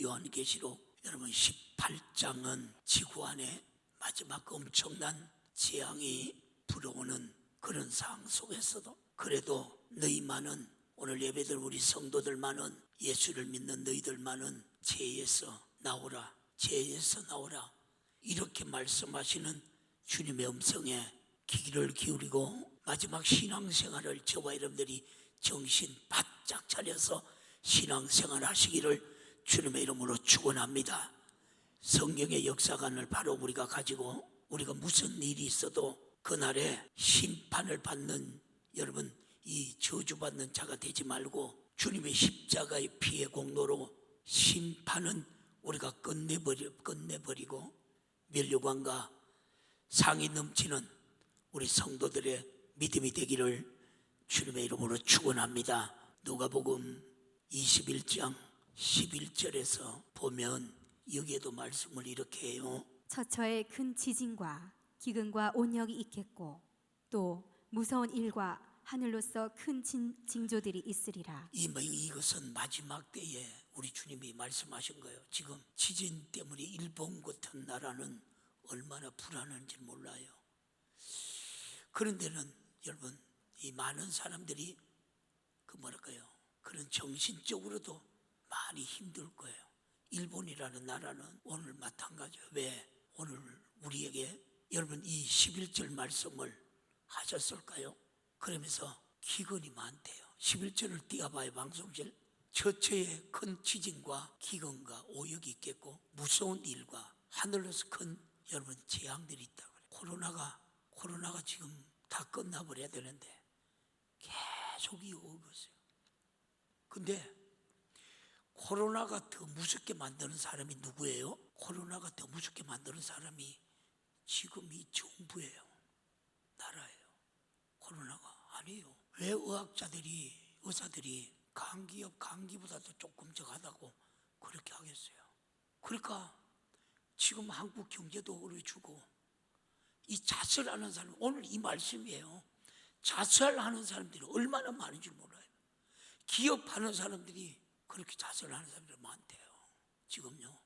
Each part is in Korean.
요한계시록 여러분 18장은 지구 안에 마지막 엄청난 재앙이 불어오는 그런 상황 속에서도 그래도 너희만은, 오늘 예배들 우리 성도들만은, 예수를 믿는 너희들만은 죄에서 나오라, 죄에서 나오라, 이렇게 말씀하시는 주님의 음성에 귀를 기울이고 마지막 신앙생활을 저와 여러분들이 정신 바짝 차려서 신앙생활 하시기를 주님의 이름으로 축원합니다. 성경의 역사관을 바로 우리가 가지고 우리가 무슨 일이 있어도 그날에 심판을 받는, 여러분 이 저주받는 자가 되지 말고 주님의 십자가의 피의 공로로 심판은 우리가 끝내버리고 면류관과 상이 넘치는 우리 성도들의 믿음이 되기를 주님의 이름으로 축원합니다. 누가복음 21장 11절에서 보면 여기에도 말씀을 이렇게 해요. 처처에 큰 지진과 기근과 온역이 있겠고 또 무서운 일과 하늘로서 큰 징조들이 있으리라. 이것은 마지막 때에 우리 주님이 말씀하신 거예요. 지금 지진 때문에 일본 같은 나라는 얼마나 불안한지 몰라요. 그런 데는 여러분 이 많은 사람들이 그런 정신적으로도 많이 힘들 거예요. 일본이라는 나라는 오늘 마찬가지예요. 왜 오늘 우리에게 여러분 이 11절 말씀을 하셨을까요? 그러면서 기근이 많대요. 11절을 띄워봐요. 방송실. 처처에 큰 지진과 기근과 오역이 있겠고 무서운 일과 하늘로서 큰 여러분 재앙들이 있다고. 코로나가 지금 다 끝나버려야 되는데 계속 이어오고 있어요. 근데 코로나가 더 무섭게 만드는 사람이 누구예요? 코로나가 더 무섭게 만드는 사람이 지금 이 정부예요. 나라예요. 코로나가 아니에요. 왜 의사들이 감기보다도 조금 적하다고 그렇게 하겠어요? 그러니까 지금 한국 경제도 어려워지고 이 자살하는 사람, 오늘 이 말씀이에요. 자살하는 사람들이 얼마나 많은지 몰라요. 기업하는 사람들이 그렇게 자살하는 사람들이 많대요. 지금요.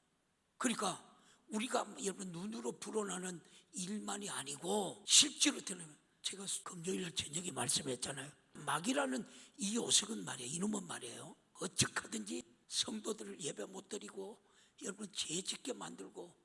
그러니까 우리가 여러분 눈으로 불어나는 일만이 아니고 실제로 들으면 제가 금요일 저녁에 말씀했잖아요. 마귀라는 이 요석은 말이에요. 이놈은 말이에요. 어찌하든지 성도들을 예배 못 드리고 여러분 죄 짓게 만들고,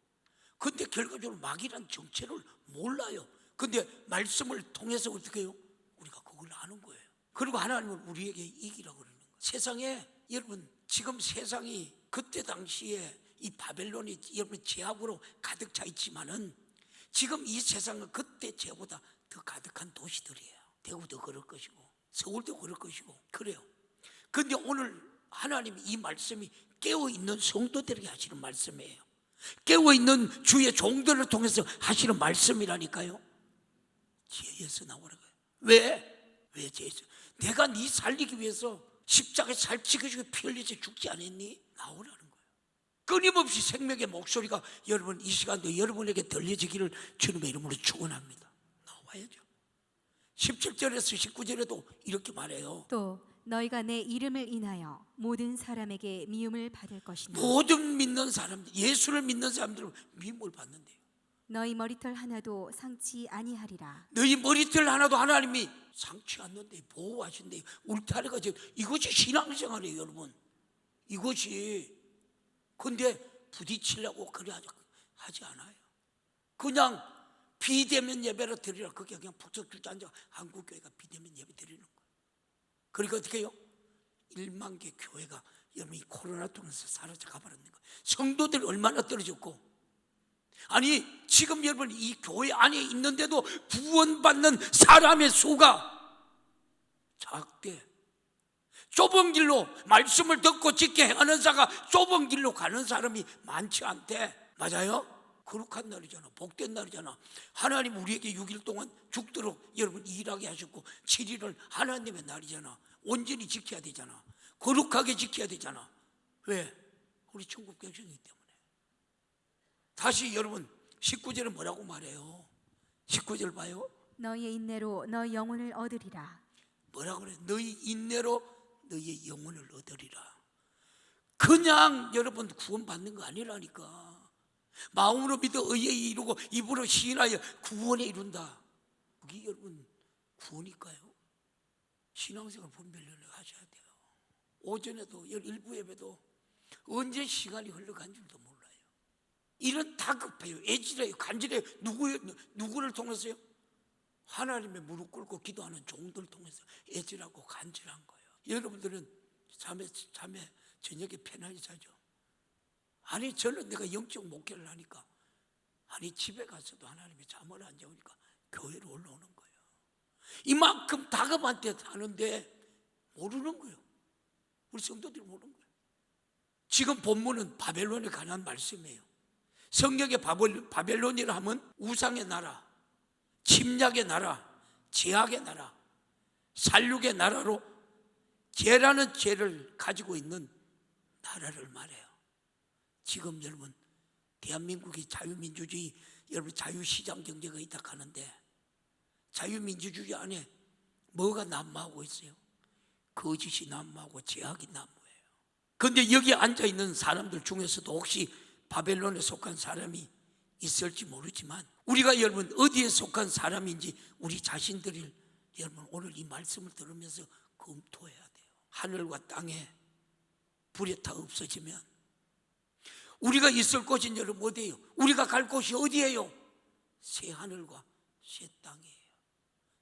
근데 결과적으로 마귀란 정체를 몰라요. 근데 말씀을 통해서 어떻게 해요? 우리가 그걸 아는 거예요. 그리고 하나님은 우리에게 이기라고 그러는 거예요. 세상에 여러분 지금 세상이 그때 당시에 이 바벨론이 여러분 죄악으로 가득 차 있지만은 지금 이 세상은 그때 죄보다 더 가득한 도시들이에요. 대구도 그럴 것이고 서울도 그럴 것이고 그래요. 근데 오늘 하나님이 이 말씀이 깨어있는 성도들에게 하시는 말씀이에요. 깨어있는 주의 종들을 통해서 하시는 말씀이라니까요. 죄에서 나오라고요. 왜 죄에서? 내가 네 살리기 위해서 십자가에 살찌겨지고 피 흘리지 죽지 않았니? 나오라는 거예요. 끊임없이 생명의 목소리가 여러분 이 시간도 여러분에게 들려지기를 주님의 이름으로 축원합니다. 나와야죠. 17절에서 19절에도 이렇게 말해요. 또 너희가 내 이름을 인하여 모든 사람에게 미움을 받을 것이나 모든 믿는 사람들, 예수를 믿는 사람들은 미움을 받는데요. 너희 머리털 하나도 상치 아니하리라. 너희 머리털 하나도 하나님이 상치 않는데 보호하신대요. 울타리가 지금 이것이 신앙생활이에요, 여러분. 이것이. 근데 부딪히려고 그래 하지 않아요. 그냥 비대면 예배를 드리라. 그게 그냥 북석줄자 앉아 한국교회가 비대면 예배 드리는 거예요. 그러니까 어떻게 해요? 1만 개 교회가 여러분 이 코로나 통해서 사라져 가버리는 거예요. 성도들 얼마나 떨어졌고, 아니 지금 여러분 이 교회 안에 있는데도 구원받는 사람의 수가 작대. 좁은 길로 말씀을 듣고 짓게 행하는 자가 좁은 길로 가는 사람이 많지 않대. 맞아요? 거룩한 날이잖아. 복된 날이잖아. 하나님 우리에게 6일 동안 죽도록 여러분 일하게 하셨고 7일은 하나님의 날이잖아. 온전히 지켜야 되잖아. 거룩하게 지켜야 되잖아. 왜? 우리 천국 백성이기 때문에. 다시 여러분 19절은 뭐라고 말해요? 19절 봐요. 너희의 인내로 너희 영혼을 얻으리라. 뭐라고 그래? 너희 인내로 너희의 영혼을 얻으리라. 그냥 여러분 구원받는 거 아니라니까. 마음으로 믿어 의에 이루고 입으로 시인하여 구원에 이룬다. 그게 여러분 구원일까요? 신앙생활 분별을 하셔야 돼요. 오전에도 일부 예배도 언제 시간이 흘러간 줄도 몰라요. 이런 다급해요. 애질해요. 간절해요. 누구를 통해서요? 하나님의 무릎 꿇고 기도하는 종들 통해서 애질하고 간절한 거예요. 여러분들은 잠에 저녁에 편하게 자죠. 아니 저는 내가 영적 목회를 하니까 집에 가서도 하나님이 잠을 안 자니까 교회로 올라오는 거예요. 이만큼 다급한 때 하는데 모르는 거예요. 우리 성도들이 모르는 거예요. 지금 본문은 바벨론에 관한 말씀이에요. 성경의 바벨론이라 하면 우상의 나라, 침략의 나라, 제약의 나라, 살육의 나라로 죄라는 죄를 가지고 있는 나라를 말해요. 지금 여러분 대한민국이 자유민주주의, 여러분 자유시장 경제가 있다 하는데 자유민주주의 안에 뭐가 난무하고 있어요? 거짓이 난무하고 제약이 난무해요. 그런데 여기 앉아있는 사람들 중에서도 혹시 바벨론에 속한 사람이 있을지 모르지만 우리가 여러분 어디에 속한 사람인지 우리 자신들을 여러분 오늘 이 말씀을 들으면서 검토해야 돼요. 하늘과 땅에 불이 다 없어지면 우리가 있을 곳은 여러분 어디예요? 우리가 갈 곳이 어디예요? 새 하늘과 새 땅이에요.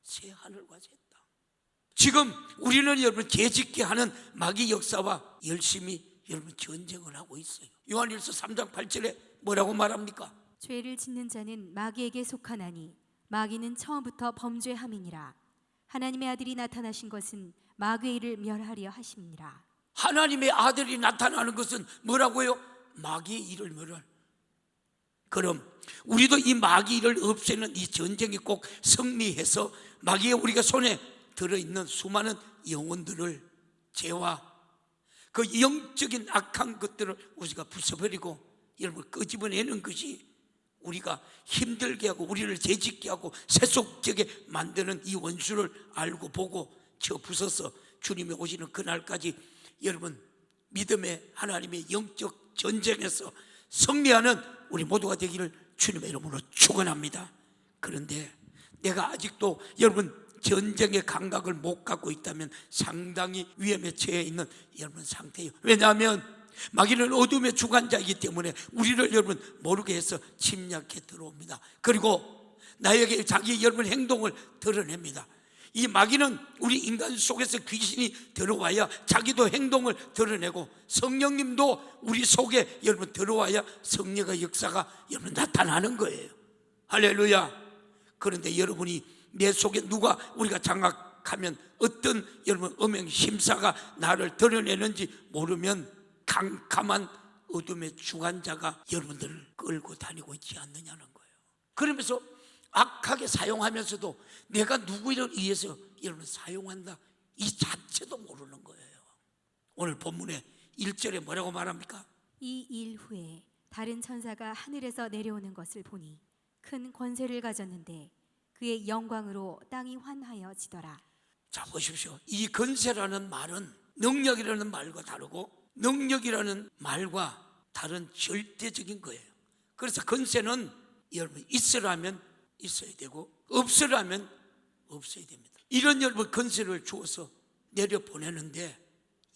새 하늘과 새 땅. 지금 우리는 여러분 죄짓게 하는 마귀 역사와 열심히 여러분 전쟁을 하고 있어요. 요한일서 3장 8절에 뭐라고 말합니까? 죄를 짓는 자는 마귀에게 속하나니 마귀는 처음부터 범죄함이니라. 하나님의 아들이 나타나신 것은 마귀의 일을 멸하려 하심이니라. 하나님의 아들이 나타나는 것은 뭐라고요? 마귀의 일을 멸할. 그럼 우리도 이 마귀 일을 없애는 이 전쟁이 꼭 승리해서 마귀의 우리가 손에 들어있는 수많은 영혼들을 죄와 그 영적인 악한 것들을 우리가 부숴버리고 여러분 끄집어내는 것이 우리가 힘들게 하고 우리를 죄짓게 하고 세속적에 만드는 이 원수를 알고 보고 저 부숴서 주님이 오시는 그날까지 여러분 믿음의 하나님의 영적 전쟁에서 승리하는 우리 모두가 되기를 주님의 이름으로 축원합니다. 그런데 내가 아직도 여러분 전쟁의 감각을 못 갖고 있다면 상당히 위험에 처해 있는 여러분 상태예요. 왜냐하면 마귀는 어둠의 주관자이기 때문에 우리를 여러분 모르게 해서 침략해 들어옵니다. 그리고 나에게 자기 여러분 행동을 드러냅니다. 이 마귀는 우리 인간 속에서 귀신이 들어와야 자기도 행동을 드러내고 성령님도 우리 속에 여러분 들어와야 성령의 역사가 여러분 나타나는 거예요. 할렐루야. 그런데 여러분이 내 속에 누가 우리가 장악하면 어떤 여러분 음행 심사가 나를 드러내는지 모르면 캄캄한 어둠의 주관자가 여러분들을 끌고 다니고 있지 않느냐는 거예요. 그러면서 악하게 사용하면서도 내가 누구를 위해서 여러분 사용한다 이 자체도 모르는 거예요. 오늘 본문에 1절에 뭐라고 말합니까? 이 일 후에 다른 천사가 하늘에서 내려오는 것을 보니 큰 권세를 가졌는데 그의 영광으로 땅이 환하여지더라. 자 보십시오. 이 권세라는 말은 능력이라는 말과 다르고 능력이라는 말과 다른 절대적인 거예요. 그래서 권세는 여러분 있으라면 있어야 되고 없으라면 없어야 됩니다. 이런 여러분 권세를 주어서 내려보내는데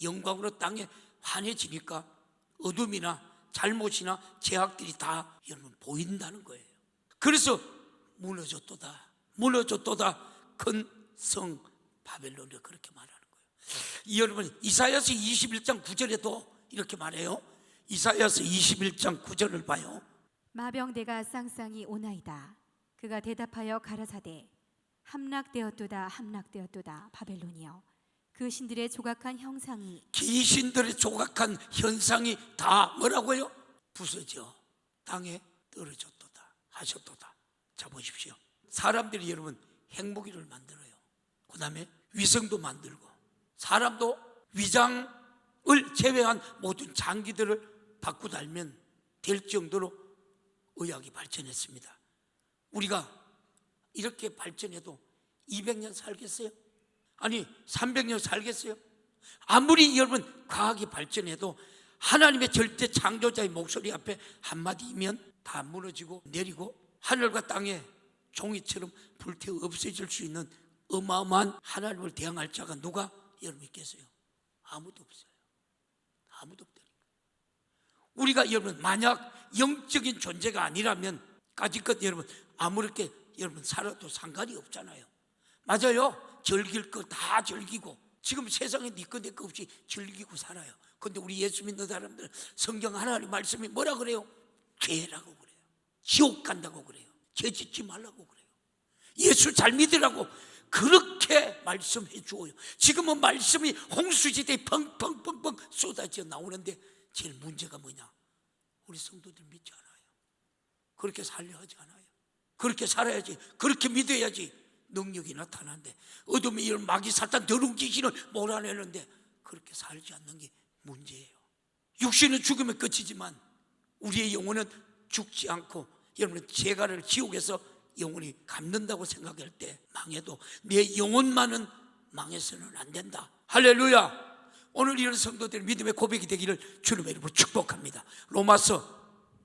영광으로 땅에 환해지니까 어둠이나 잘못이나 죄악들이 다 여러분 보인다는 거예요. 그래서 무너졌도다 큰 성 바벨론을 그렇게 말하는 거예요. 여러분 이사야서 21장 9절에도 이렇게 말해요. 이사야서 21장 9절을 봐요. 마병대가 쌍쌍이 오나이다. 그가 대답하여 가라사대 함락되었도다 함락되었도다 바벨론이여 그 신들의 조각한 형상이 귀신들의 조각한 현상이 다 뭐라고요? 부서져 땅에 떨어졌도다 하셨도다. 자 보십시오. 사람들이 여러분 행복이를 만들어요. 그 다음에 위성도 만들고 사람도 위장을 제외한 모든 장기들을 받고 달면 될 정도로 의학이 발전했습니다. 우리가 이렇게 발전해도 200년 살겠어요? 아니 300년 살겠어요? 아무리 여러분 과학이 발전해도 하나님의 절대 창조자의 목소리 앞에 한마디면 다 무너지고 내리고 하늘과 땅에 종이처럼 불태워 없어질 수 있는 어마어마한 하나님을 대항할 자가 누가 여러분 있겠어요? 아무도 없어요. 아무도 없다니까. 우리가 여러분 만약 영적인 존재가 아니라면 까짓것 여러분 아무렇게 여러분 살아도 상관이 없잖아요. 맞아요. 즐길 거 다 즐기고 지금 세상에 니꺼 내꺼 없이 즐기고 살아요. 근데 우리 예수 믿는 사람들은 성경 하나님 말씀이 뭐라 그래요? 죄라고 그래요. 지옥 간다고 그래요. 죄 짓지 말라고 그래요. 예수 잘 믿으라고 그렇게 말씀해 주어요. 지금은 말씀이 홍수지대에 펑펑펑펑 쏟아져 나오는데 제일 문제가 뭐냐? 우리 성도들 믿지 않아요. 그렇게 살려 하지 않아요. 그렇게 살아야지, 그렇게 믿어야지 능력이 나타나는데 어둠의 이런 마귀 사탄 더러운 귀신을 몰아내는데 그렇게 살지 않는 게 문제예요. 육신은 죽으면 끝이지만 우리의 영혼은 죽지 않고 여러분 죄가를 지옥에서 영혼이 갚는다고 생각할 때 망해도 내 영혼만은 망해서는 안 된다. 할렐루야. 오늘 이런 성도들 믿음의 고백이 되기를 주님의 이름으로 축복합니다. 로마서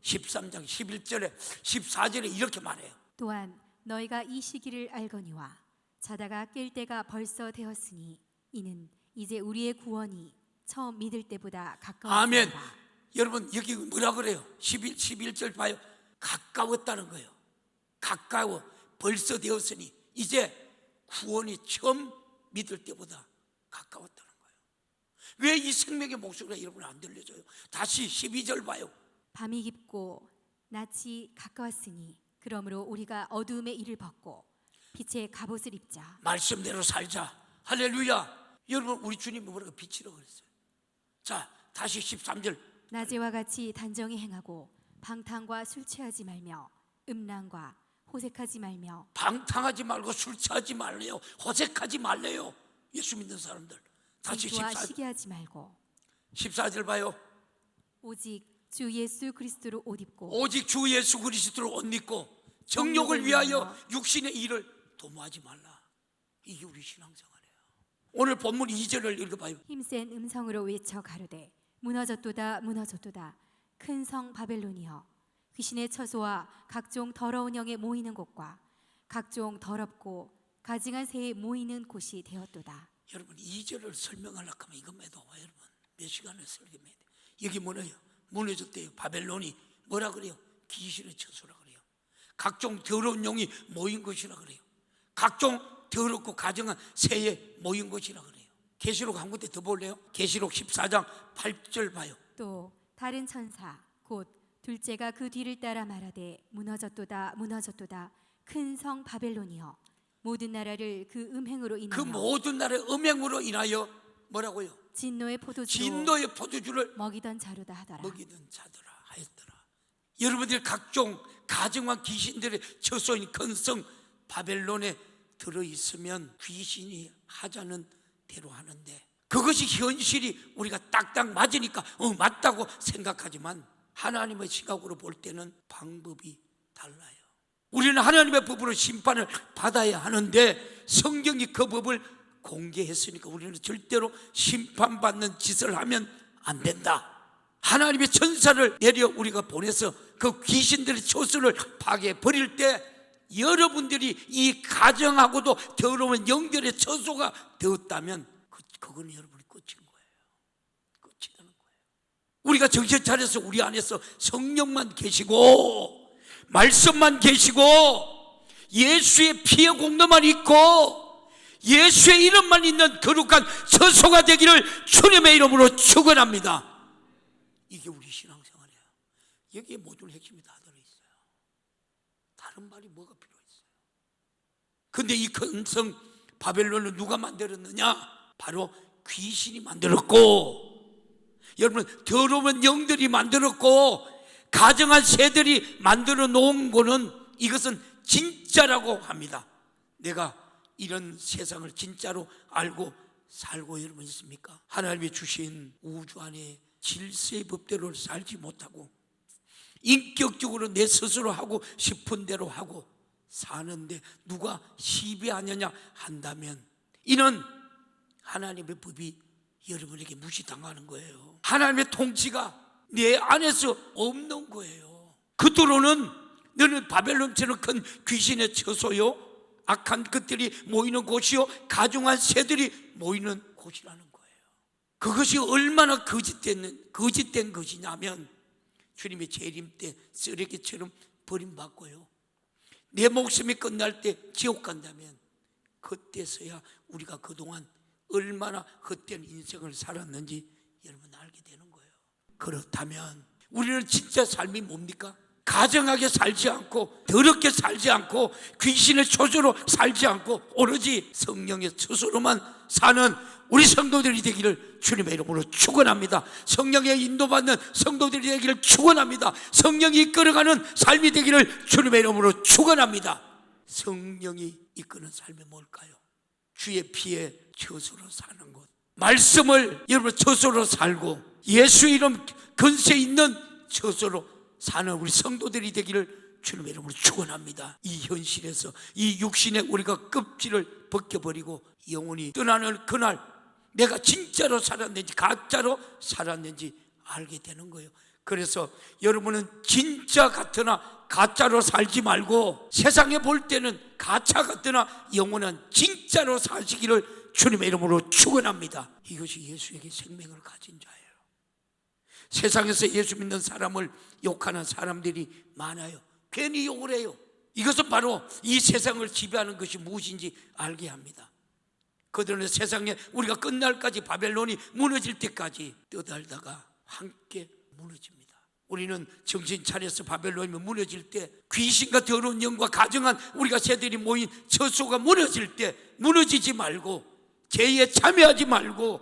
13장 11절에 14절에 이렇게 말해요. 또한 너희가 이 시기를 알거니와 자다가 깰 때가 벌써 되었으니 이는 이제 우리의 구원이 처음 믿을 때보다 가까웠다. 아멘. 여러분 여기 뭐라 그래요? 11절 봐요. 가까웠다는 거예요. 가까워 벌써 되었으니 이제 구원이 처음 믿을 때보다 가까웠다는 거예요. 왜 이 생명의 목소리가 여러분 안 들려져요? 다시 12절 봐요. 밤이 깊고 낮이 가까웠으니 그러므로 우리가 어두움의 일을 벗고 빛의 갑옷을 입자. 말씀대로 살자. 할렐루야. 여러분 우리 주님이 뭐라고 빛이라고 그랬어요. 자 다시 13절. 낮에와 같이 단정히 행하고 방탕과 술 취하지 말며 음란과 호색하지 말며. 방탕하지 말고 술 취하지 말래요. 호색하지 말래요. 예수 믿는 사람들. 다시 질투와 시기하지 말고 14절 봐요. 오직 주 예수 그리스도로 옷 입고 오직 주 예수 그리스도로 옷 입고 정욕을 위하여 육신의 일을 도모하지 말라. 이게 우리 신앙생활이에요. 오늘 본문 2절을 읽어봐요. 힘센 음성으로 외쳐 가로되 무너졌도다 무너졌도다 큰 성 바벨론이여 귀신의 처소와 각종 더러운 영에 모이는 곳과 각종 더럽고 가증한 새에 모이는 곳이 되었도다. 여러분 2절을 설명하려고 하면 이것만 해도 여러분 몇 시간을 설명해야 돼요. 여기 뭐래요? 무너졌대요. 바벨론이 뭐라 그래요? 귀신의 처소라 그래요. 각종 더러운 영이 모인 것이라 그래요. 각종 더럽고 가증한 새에 모인 것이라 그래요. 계시록 한 군데 더 볼래요? 계시록 14장 8절 봐요. 또 다른 천사 곧 둘째가 그 뒤를 따라 말하되 무너졌도다 무너졌도다 큰 성 바벨론이여 모든 나라를 그 음행으로 그 인하여 모든 나라의 음행으로 인하여 뭐라고요? 진노의 포도주로 진노의 포도주를 먹이던 자루다 하더라. 먹이던 자더라 하였더라. 여러분들 각종 가증한 귀신들의 처소인 큰성 바벨론에 들어있으면 귀신이 하자는 대로 하는데 그것이 현실이 우리가 딱딱 맞으니까 맞다고 생각하지만 하나님의 시각으로 볼 때는 방법이 달라요. 우리는 하나님의 법으로 심판을 받아야 하는데 성경이 그 법을 공개했으니까 우리는 절대로 심판받는 짓을 하면 안 된다. 하나님의 천사를 내려 우리가 보내서 그 귀신들의 처소를 파괴해 버릴 때 여러분들이 이 가정하고도 더러운 영들의 처소가 되었다면 그건 여러분이 끝인 거예요. 끝이 되는 거예요. 우리가 정신 차려서 우리 안에서 성령만 계시고 말씀만 계시고 예수의 피의 공로만 있고 예수의 이름만 있는 거룩한 처소가 되기를 주님의 이름으로 축원합니다. 이게 우리 신앙생활이에요. 여기에 모든 핵심이 다 들어있어요. 다른 말이 뭐가 필요했어요? 근데 이 큰 성 바벨론을 누가 만들었느냐? 바로 귀신이 만들었고 여러분 더러운 영들이 만들었고 가증한 새들이 만들어 놓은 거는 이것은 진짜라고 합니다. 내가 이런 세상을 진짜로 알고 살고 여러분 있습니까? 하나님이 주신 우주 안에 질서의 법대로 살지 못하고 인격적으로 내 스스로 하고 싶은 대로 하고 사는데 누가 시비하느냐 한다면 이는 하나님의 법이 여러분에게 무시당하는 거예요. 하나님의 통치가 내 안에서 없는 거예요. 그토록은 너는 바벨론처럼 큰 귀신의 처소요, 악한 것들이 모이는 곳이요, 가증한 새들이 모이는 곳이라는 거예요. 그것이 얼마나 거짓된 것이냐면 주님의 재림 때 쓰레기처럼 버림받고요, 내 목숨이 끝날 때 지옥 간다면 그때서야 우리가 그동안 얼마나 헛된 인생을 살았는지 여러분 알게 되는 거예요. 그렇다면 우리는 진짜 삶이 뭡니까? 가정하게 살지 않고, 더럽게 살지 않고, 귀신의 초조로 살지 않고, 오로지 성령의 스스로만 사는 우리 성도들이 되기를 주님의 이름으로 축원합니다. 성령의 인도받는 성도들이 되기를 축원합니다. 성령이 이끌어가는 삶이 되기를 주님의 이름으로 축원합니다. 성령이 이끄는 삶이 뭘까요? 주의 피에 젖으로 사는 것, 말씀을 여러분 젖으로 살고 예수의 이름 근세 있는 젖으로 사는 우리 성도들이 되기를 주님의 이름으로 축원합니다. 이 현실에서 이 육신에 우리가 껍질을 벗겨버리고 영원히 떠나는 그날 내가 진짜로 살았는지 가짜로 살았는지 알게 되는 거예요. 그래서 여러분은 진짜 같으나 가짜로 살지 말고, 세상에 볼 때는 가짜 같으나 영원한 진짜로 사시기를 주님의 이름으로 축원합니다. 이것이 예수에게 생명을 가진 자예요. 세상에서 예수 믿는 사람을 욕하는 사람들이 많아요. 괜히 욕을 해요. 이것은 바로 이 세상을 지배하는 것이 무엇인지 알게 합니다. 그들은 세상에 우리가 끝날까지, 바벨론이 무너질 때까지 떠달다가 함께 무너집니다. 우리는 정신 차려서 바벨론이 무너질 때, 귀신과 더러운 영과 가증한 우리가 새들이 모인 처소가 무너질 때 무너지지 말고, 죄에 참여하지 말고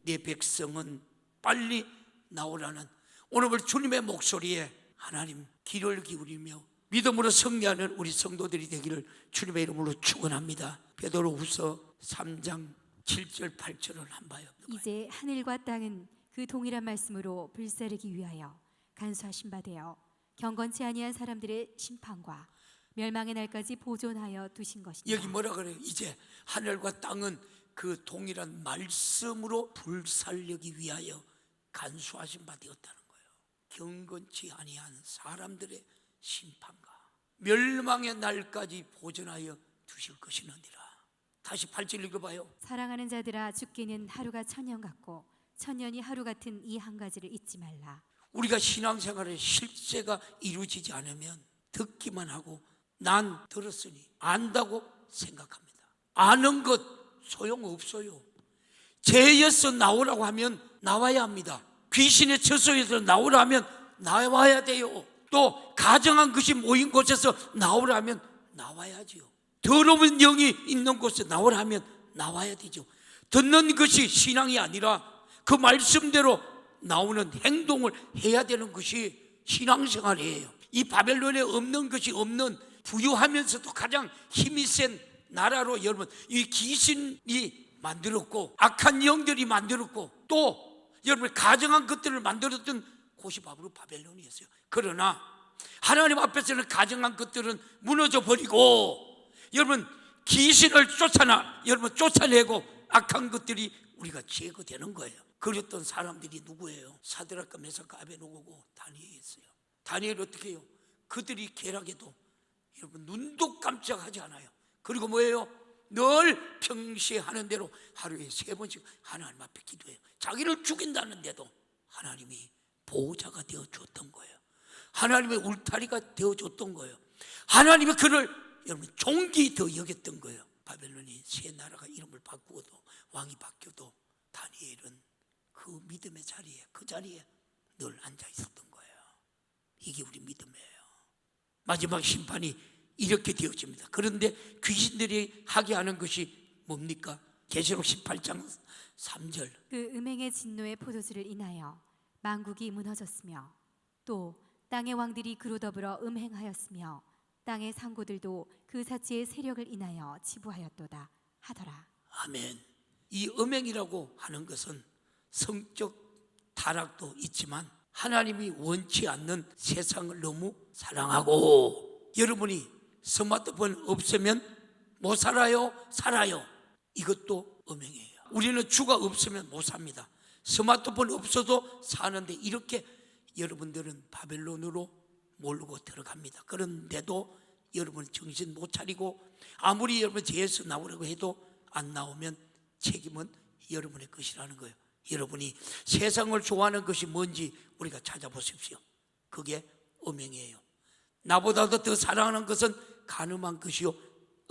내 백성은 빨리 나오라는 오늘 주님의 목소리에 하나님 귀를 기울이며 믿음으로 승리하는 우리 성도들이 되기를 주님의 이름으로 축원합니다. 베드로후서 3장 7절 8절을 한번 봐요. 이제 하늘과 땅은 그 동일한 말씀으로 불사르기 위하여 간수하신 바 되어 경건치 아니한 사람들의 심판과 멸망의 날까지 보존하여 두신 것이다. 여기 뭐라 그래요? 이제 하늘과 땅은 그 동일한 말씀으로 불살르기 위하여 간수하신 바 되었다는 거예요. 경건치 아니한 사람들의 심판과 멸망의 날까지 보존하여 두실 것이니라. 다시 8절 읽어봐요. 사랑하는 자들아, 죽기는 하루가 천년 같고 천년이 하루 같은 이 한 가지를 잊지 말라. 우리가 신앙생활에 실제가 이루어지지 않으면 듣기만 하고 난 들었으니 안다고 생각합니다. 아는 것 소용없어요. 죄에서 나오라고 하면 나와야 합니다. 귀신의 처소에서 나오라 하면 나와야 돼요. 또 가정한 것이 모인 곳에서 나오라 하면 나와야지요. 더러운 영이 있는 곳에 나오라 하면 나와야 되죠. 듣는 것이 신앙이 아니라 그 말씀대로 나오는 행동을 해야 되는 것이 신앙생활이에요. 이 바벨론에 없는 것이 없는, 부유하면서도 가장 힘이 센 나라로 여러분 이 귀신이 만들었고 악한 영들이 만들었고 또 여러분 가정한 것들을 만들었던 곳이 바로 바벨론이었어요. 그러나 하나님 앞에서는 가정한 것들은 무너져 버리고 여러분 귀신을 쫓아내고 악한 것들이 우리가 제거되는 거예요. 그랬던 사람들이 누구예요? 사드락과 메삭과 아베노고고 다니엘이었어요. 다니엘이 어떻게 해요? 그들이 계략해도 여러분 눈도 깜짝하지 않아요. 그리고 뭐예요? 늘 평시에 하는 대로 하루에 3번씩 하나님 앞에 기도해요. 자기를 죽인다는데도 하나님이 보호자가 되어줬던 거예요. 하나님의 울타리가 되어줬던 거예요. 하나님이 그를 여러분 종기 더 여겼던 거예요. 바벨론이 세 나라가 이름을 바꾸어도 왕이 바뀌어도 다니엘은 그 믿음의 자리에, 그 자리에 늘 앉아 있었던 거예요. 이게 우리 믿음이에요. 마지막 심판이 이렇게 되어집니다. 그런데 귀신들이 하게 하는 것이 뭡니까? 계시록 18장 3절. 그 음행의 진노의 포도주를 인하여 만국이 무너졌으며 또 땅의 왕들이 그로 더불어 음행하였으며 땅의 상고들도 그 사치의 세력을 인하여 치부하였도다 하더라. 아멘. 이 음행이라고 하는 것은 성적 타락도 있지만 하나님이 원치 않는 세상을 너무 사랑하고 여러분이 스마트폰 없으면 못 살아요? 살아요. 이것도 음행이에요. 우리는 주가 없으면 못 삽니다. 스마트폰 없어도 사는데 이렇게 여러분들은 바벨론으로 몰고 들어갑니다. 그런데도 여러분 정신 못 차리고 아무리 여러분 죄에서 나오라고 해도 안 나오면 책임은 여러분의 것이라는 거예요. 여러분이 세상을 좋아하는 것이 뭔지 우리가 찾아보십시오. 그게 음행이에요. 나보다도 더 사랑하는 것은 가늠한 것이요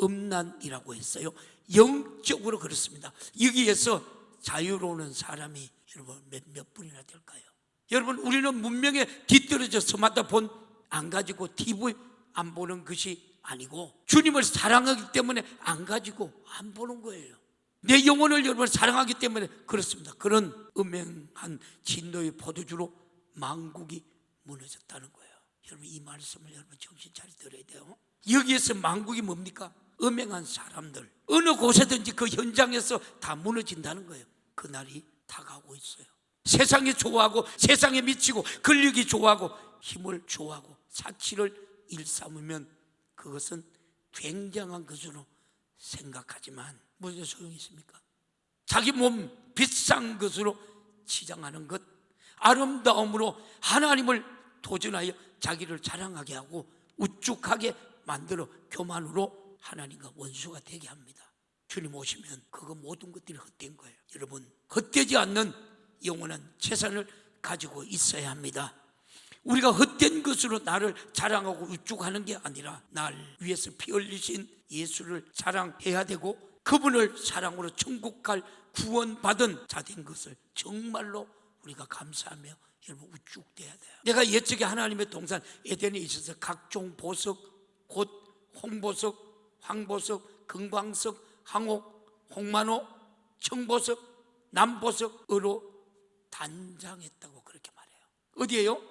음란이라고 했어요. 영적으로 그렇습니다. 여기에서 자유로운 사람이 여러분 몇 분이나 될까요? 여러분, 우리는 문명에 뒤떨어져 스마트폰 안 가지고 TV 안 보는 것이 아니고 주님을 사랑하기 때문에 안 가지고 안 보는 거예요. 내 영혼을 여러분 사랑하기 때문에 그렇습니다. 그런 음행한 진노의 포도주로 만국이 무너졌다는 거예요. 여러분, 이 말씀을 여러분 정신 차려 들어야 돼요. 여기에서 만국이 뭡니까? 음행한 사람들, 어느 곳에든지 그 현장에서 다 무너진다는 거예요. 그날이 다가오고 있어요. 세상에 좋아하고 세상에 미치고 권력이 좋아하고 힘을 좋아하고 사치를 일삼으면 그것은 굉장한 것으로 생각하지만 무슨 소용이 있습니까? 자기 몸 비싼 것으로 치장하는 것, 아름다움으로 하나님을 도전하여 자기를 자랑하게 하고 우쭐하게 만들어 교만으로 하나님과 원수가 되게 합니다. 주님 오시면 그거 모든 것들이 헛된 거예요. 여러분, 헛되지 않는 영원한 재산을 가지고 있어야 합니다. 우리가 헛된 것으로 나를 자랑하고 우쭐하는 게 아니라 날 위해서 피 흘리신 예수를 자랑해야 되고 그분을 사랑으로 천국 갈 구원받은 자 된 것을 정말로 우리가 감사하며 여러분 우쭐대야 돼요. 내가 옛적에 하나님의 동산 에덴에 있어서 각종 보석, 곧 홍보석, 황보석, 금광석, 항옥, 홍만호, 청보석, 남보석으로 단장했다고 그렇게 말해요. 어디예요?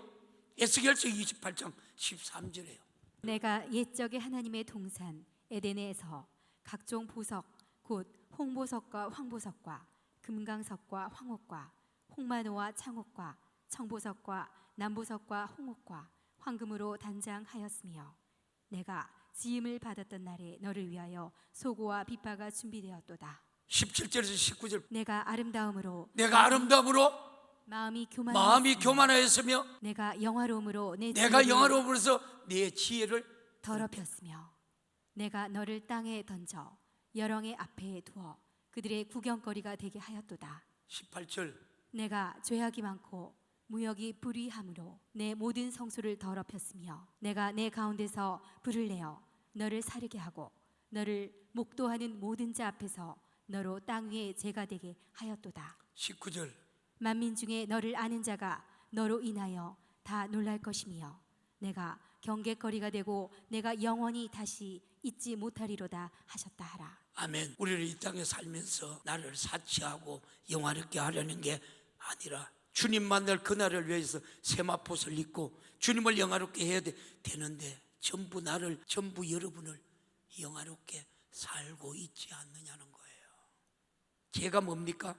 에스겔서 28장 13절에요. 내가 옛적에 하나님의 동산 에덴에서 각종 보석 곧 홍보석과 황보석과 금강석과 황옥과 홍만호와 창옥과 청보석과 남보석과 홍옥과 황금으로 단장하였으며 내가 지음을 받았던 날에 너를 위하여 소고와 빗바가 준비되었도다. 17절에서 19절. 내가 아름다움으로 마음이 교만하였으며 내가 영화로움으로 내가 영화로움으로서 네 지혜를 더럽혔으며 내가 너를 땅에 던져 여령의 앞에 두어 그들의 구경거리가 되게 하였도다. 18절. 내가 죄악이 많고 무역이 불의함으로 내 모든 성소를 더럽혔으며 내가 내 가운데서 불을 내어 너를 사르게 하고 너를 목도하는 모든 자 앞에서 너로 땅 위에 죄가 되게 하였도다. 19절. 만민 중에 너를 아는 자가 너로 인하여 다 놀랄 것이며 내가 경계거리가 되고 내가 영원히 다시 잊지 못하리로다 하셨다 하라. 아멘. 우리는 이 땅에 살면서 나를 사치하고 영화롭게 하려는 게 아니라 주님 만날 그날을 위해서 세마포를 입고 주님을 영화롭게 해야 되는데 전부 여러분을 영화롭게 살고 있지 않느냐는 거예요. 죄가 뭡니까?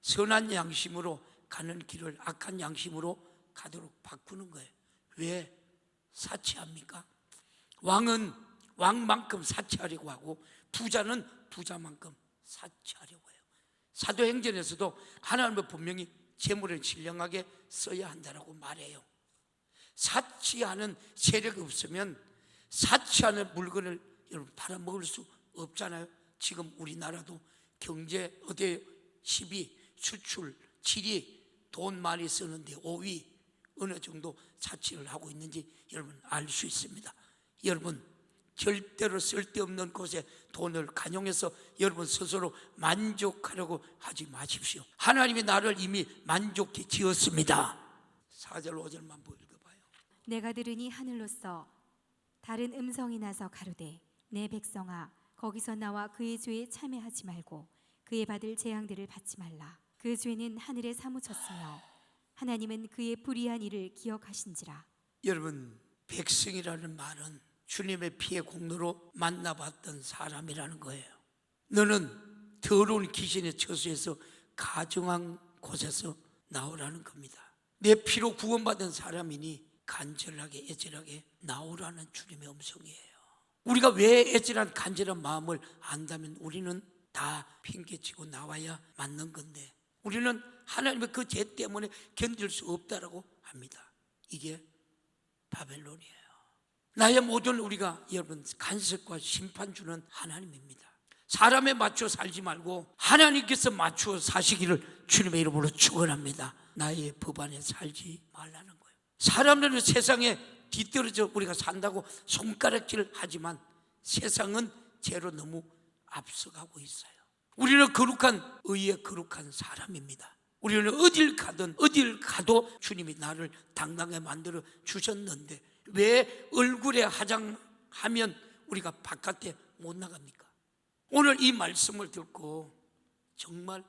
선한 양심으로 가는 길을 악한 양심으로 가도록 바꾸는 거예요. 왜 사치합니까? 왕은 왕만큼 사치하려고 하고 부자는 부자만큼 사치하려고 해요. 사도행전에서도 하나님은 분명히 재물을 신령하게 써야 한다라고 말해요. 사치하는 세력이 없으면 사치하는 물건을 여러분 팔아먹을 수 없잖아요. 지금 우리나라도 경제 어디에 10위, 수출 7위, 돈 많이 쓰는데 5위 어느 정도 사치를 하고 있는지 여러분 알 수 있습니다. 여러분 절대로 쓸데없는 곳에 돈을 간용해서 여러분 스스로 만족하려고 하지 마십시오. 하나님이 나를 이미 만족해 지었습니다. 4절 5절만 읽어봐요. 내가 들으니 하늘로서 다른 음성이 나서 가로되 내 백성아 거기서 나와 그의 죄에 참여하지 말고 그의 받을 재앙들을 받지 말라. 그 죄는 하늘에 사무쳤으며 하나님은 그의 불의한 일을 기억하신지라. 여러분 백성이라는 말은 주님의 피의 공로로 만나봤던 사람이라는 거예요. 너는 더러운 귀신의 처소에서 가정한 곳에서 나오라는 겁니다. 내 피로 구원받은 사람이니 간절하게 애절하게 나오라는 주님의 음성이에요. 우리가 왜 애절한 간절한 마음을 안다면 우리는 다 핑계치고 나와야 맞는 건데 우리는 하나님의 그 죄 때문에 견딜 수 없다라고 합니다. 이게 바벨론이에요. 나의 모든 우리가 여러분 간섭과 심판 주는 하나님입니다. 사람에 맞춰 살지 말고 하나님께서 맞추어 사시기를 주님의 이름으로 축원합니다. 나의 법안에 살지 말라는 거예요. 사람들은 세상에 뒤떨어져 우리가 산다고 손가락질 하지만 세상은 죄로 너무 앞서가고 있어요. 우리는 거룩한 의의 거룩한 사람입니다. 우리는 어딜 가든 어딜 가도 주님이 나를 당당하게 만들어 주셨는데 왜 얼굴에 화장하면 우리가 바깥에 못 나갑니까? 오늘 이 말씀을 듣고 정말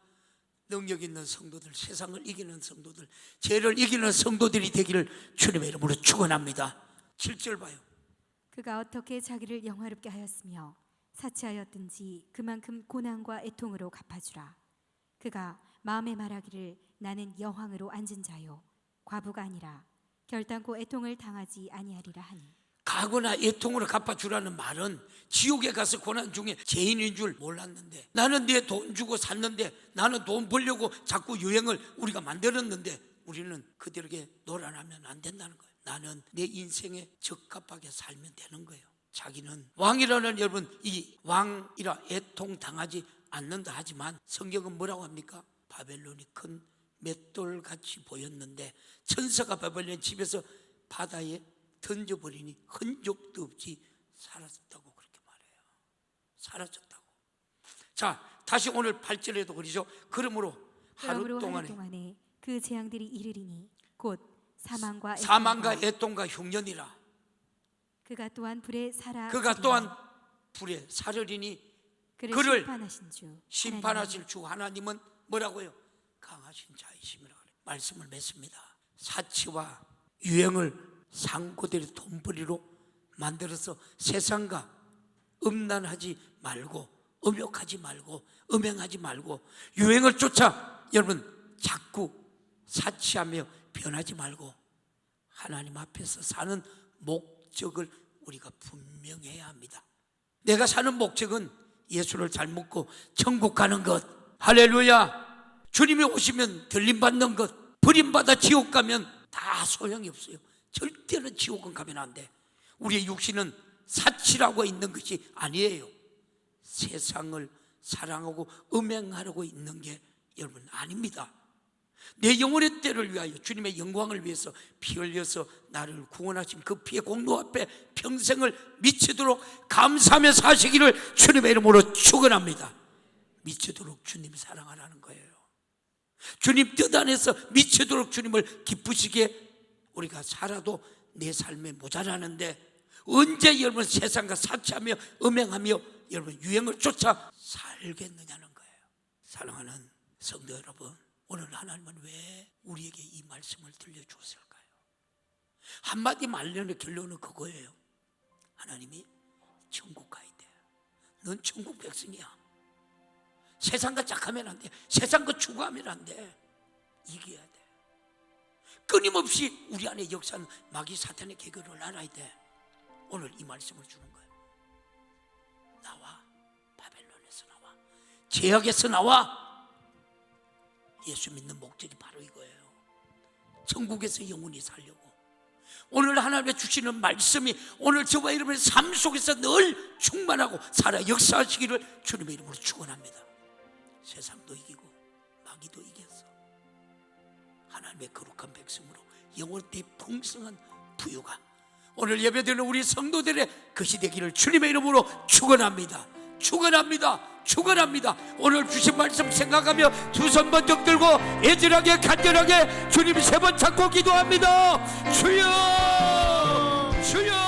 능력 있는 성도들, 세상을 이기는 성도들, 죄를 이기는 성도들이 되기를 주님의 이름으로 축원합니다. 7절 봐요. 그가 어떻게 자기를 영화롭게 하였으며 사치하였든지 그만큼 고난과 애통으로 갚아주라. 그가 마음에 말하기를 나는 여왕으로 앉은 자요 과부가 아니라 결단코 애통을 당하지 아니하리라 하니. 가거나 애통으로 갚아주라는 말은 지옥에 가서 고난 중에 죄인인 줄 몰랐는데 나는 내 돈 주고 샀는데 나는 돈 벌려고 자꾸 유행을 우리가 만들었는데 우리는 그들에게 놀아나면 안 된다는 거예요. 나는 내 인생에 적합하게 살면 되는 거예요. 자기는 왕이라는 여러분 이 왕이라 애통당하지 않는다 하지만 성경은 뭐라고 합니까? 바벨론이 큰 맷돌같이 보였는데 천사가 바벨론 집에서 바다에 던져버리니 흔적도 없이 사라졌다고 그렇게 말해요. 사라졌다고. 자, 다시 오늘 8절에도 그러죠. 그러므로 하루 동안에 그 재앙들이 이르리니 곧 사망과 애통과 흉년이라. 그가 또한 불에 사르리니 그를 심판하신 심판하실 주 하나님은 뭐라고요? 강하신 자이심이라 그래요. 말씀을 맺습니다. 사치와 유행을 상고들이 돈벌이로 만들어서 세상과 음란하지 말고 음욕하지 말고 음행하지 말고 유행을 쫓아 여러분 자꾸 사치하며 변하지 말고 하나님 앞에서 사는 목적을 우리가 분명해야 합니다. 내가 사는 목적은 예수를 잘 먹고 천국 가는 것, 할렐루야. 주님이 오시면 들림받는 것, 버림받아 지옥 가면 다 소용이 없어요. 절대로 지옥은 가면 안 돼. 우리의 육신은 사치라고 있는 것이 아니에요. 세상을 사랑하고 음행하려고 있는 게 여러분 아닙니다. 내 영혼의 때를 위하여 주님의 영광을 위해서 피 흘려서 나를 구원하신 그 피의 공로 앞에 평생을 미치도록 감사하며 사시기를 주님의 이름으로 축원합니다. 미치도록 주님 사랑하라는 거예요. 주님 뜻 안에서 미치도록 주님을 기쁘시게 우리가 살아도 내 삶에 모자라는데 언제 여러분 세상과 사치하며 음행하며 여러분 유행을 쫓아 살겠느냐는 거예요. 사랑하는 성도 여러분, 오늘 하나님은 왜 우리에게 이 말씀을 들려주었을까요? 한마디 말년의 결론은 그거예요. 하나님이 천국 가야 돼. 넌 천국 백성이야. 세상과 짝하면 안 돼. 세상과 추구하면 안 돼. 이겨야 돼. 끊임없이 우리 안에 역사는 마귀 사탄의 계교를 알아야 돼. 오늘 이 말씀을 주는 거예요. 나와. 바벨론에서 나와. 죄악에서 나와. 예수 믿는 목적이 바로 이거예요. 천국에서 영원히 살려고. 오늘 하나님의 주시는 말씀이 오늘 저와 여러분의 삶 속에서 늘 충만하고 살아 역사하시기를 주님의 이름으로 축원합니다. 세상도 이기고 마귀도 이겼어. 하나님의 거룩한 백성으로 영원히 풍성한 부유가 오늘 예배드리는 우리 성도들의 것이 되기를 주님의 이름으로 축원합니다. 축원합니다. 축원합니다. 오늘 주신 말씀 생각하며 두 손 번쩍 들고 애절하게 간절하게 주님 세 번 찾고 기도합니다. 주여 주여